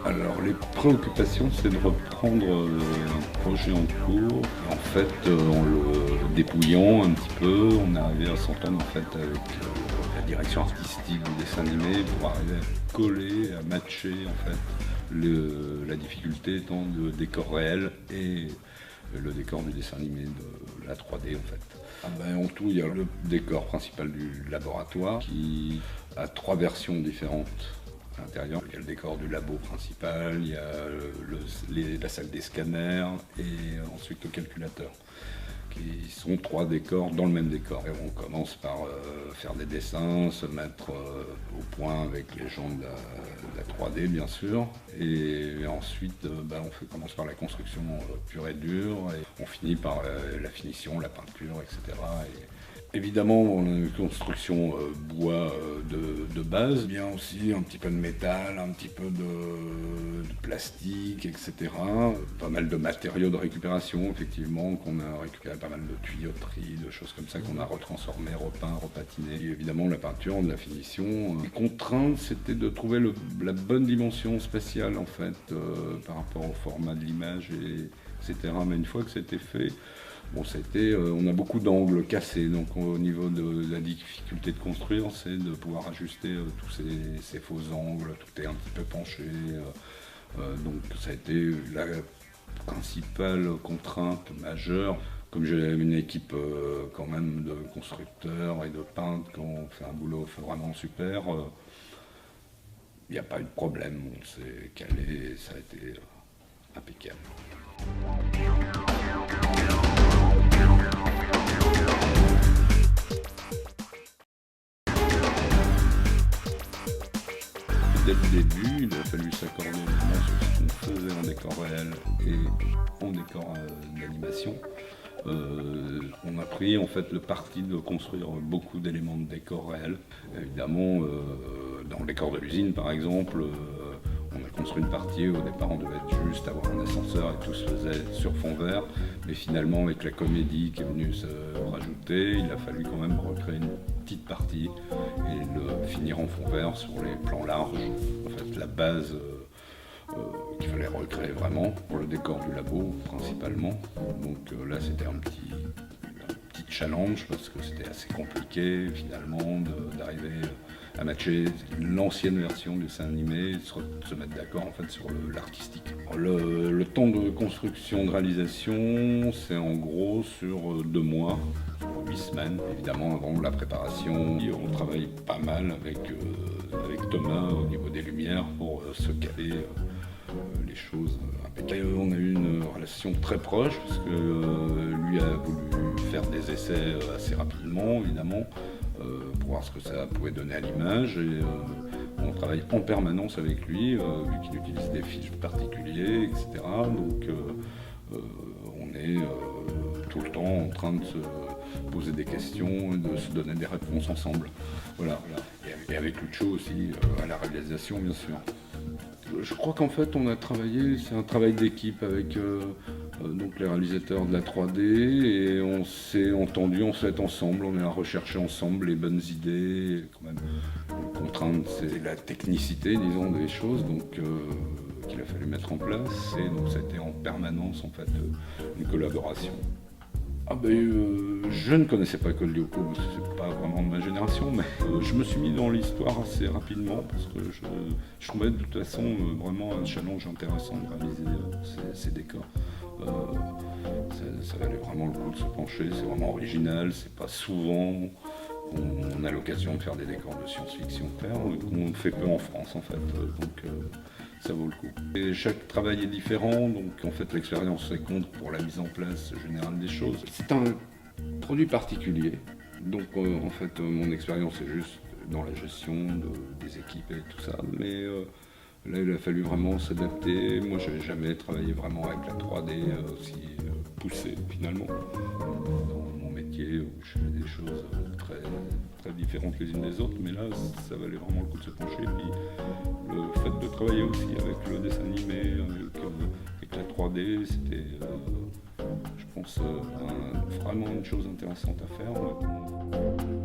Alors les préoccupations, c'est de reprendre un projet en cours. En fait, en le dépouillant un petit peu, on est arrivé à s'entendre en fait avec la direction artistique du dessin animé pour arriver à coller, à matcher en fait la difficulté étant le décor réel et le décor du dessin animé de la 3D en fait. En tout, il y a le décor principal du laboratoire qui a 3 versions différentes. À l'intérieur, il y a le décor du labo principal, il y a la salle des scanners et ensuite le calculateur, qui sont 3 décors dans le même décor. Et on commence par faire des dessins, se mettre au point avec les gens de la 3D bien sûr, et ensuite on commence par la construction pure et dure, et on finit par la finition, la peinture, etc. Évidemment, on a une construction bois de base, bien aussi un petit peu de métal, un petit peu de plastique, etc. Pas mal de matériaux de récupération, effectivement, qu'on a récupéré pas mal de tuyauterie, de choses comme ça, qu'on a retransformé, repeint, repatiné. Et évidemment, la peinture, de la finition. Les contraintes, c'était de trouver la bonne dimension spatiale, en fait, par rapport au format de l'image, etc. Mais une fois que c'était fait, bon, on a beaucoup d'angles cassés, donc au niveau de la difficulté de construire, c'est de pouvoir ajuster tous ces faux angles, tout est un petit peu penché, donc ça a été la principale contrainte majeure. Comme j'ai une équipe quand même de constructeurs et de peintres qui ont fait un boulot vraiment super, il n'y a pas eu de problème, on s'est calé, ça a été impeccable. Dès le début, il a fallu s'accorder vraiment sur ce qu'on faisait en décor réel et en décor d'animation. On a pris en fait le parti de construire beaucoup d'éléments de décor réel. Évidemment, dans le décor de l'usine par exemple, on a construit une partie, au départ on devait juste avoir un ascenseur et tout se faisait sur fond vert, mais finalement avec la comédie qui est venue se rajouter, il a fallu quand même recréer une petite partie et le finir en fond vert sur les plans larges, en fait la base qu'il fallait recréer vraiment pour le décor du labo principalement. Donc là c'était un petit challenge parce que c'était assez compliqué finalement d'arriver à matcher l'ancienne version du dessin animé, se mettre d'accord en fait sur l'artistique. Le temps de construction, de réalisation, c'est en gros sur 2 mois, 8 semaines. Évidemment avant la préparation, on travaille pas mal avec Thomas au niveau des lumières pour se caler les choses impeccables. On a eu une relation très proche parce que lui a voulu faire des essais assez rapidement évidemment pour voir ce que ça pouvait donner à l'image et on travaille en permanence avec lui vu qu'il utilise des filtres particuliers, etc. Donc on est tout le temps en train de se poser des questions et de se donner des réponses ensemble. Voilà. Et avec Lucho aussi à la réalisation bien sûr. Je crois qu'en fait on a travaillé, c'est un travail d'équipe avec donc les réalisateurs de la 3D et on s'est entendu, on s'est ensemble, on a recherché ensemble les bonnes idées. Quand même, une contrainte c'est la technicité disons des choses donc qu'il a fallu mettre en place et donc ça a été en permanence en fait une collaboration. Je ne connaissais pas Code Lyoko, parce que c'est pas vraiment de ma génération, mais je me suis mis dans l'histoire assez rapidement parce que je trouvais de toute façon vraiment un challenge intéressant de réaliser ces décors. Ça valait vraiment le coup de se pencher, c'est vraiment original, c'est pas souvent on a l'occasion de faire des décors de science-fiction qu'on fait peu en France en fait, donc ça vaut le coup. Et chaque travail est différent, donc en fait l'expérience compte pour la mise en place générale des choses. C'est un produit particulier, donc en fait mon expérience est juste dans la gestion des équipes et tout ça, mais là il a fallu vraiment s'adapter. Moi j'avais jamais travaillé vraiment avec la 3D aussi poussée finalement. Dans mon métier où je fais des choses très, très différentes les unes des autres, mais là ça valait vraiment le coup de se pencher. Puis le fait de travailler aussi avec le dessin animé, avec la 3D, c'était je pense un vraiment une chose intéressante à faire.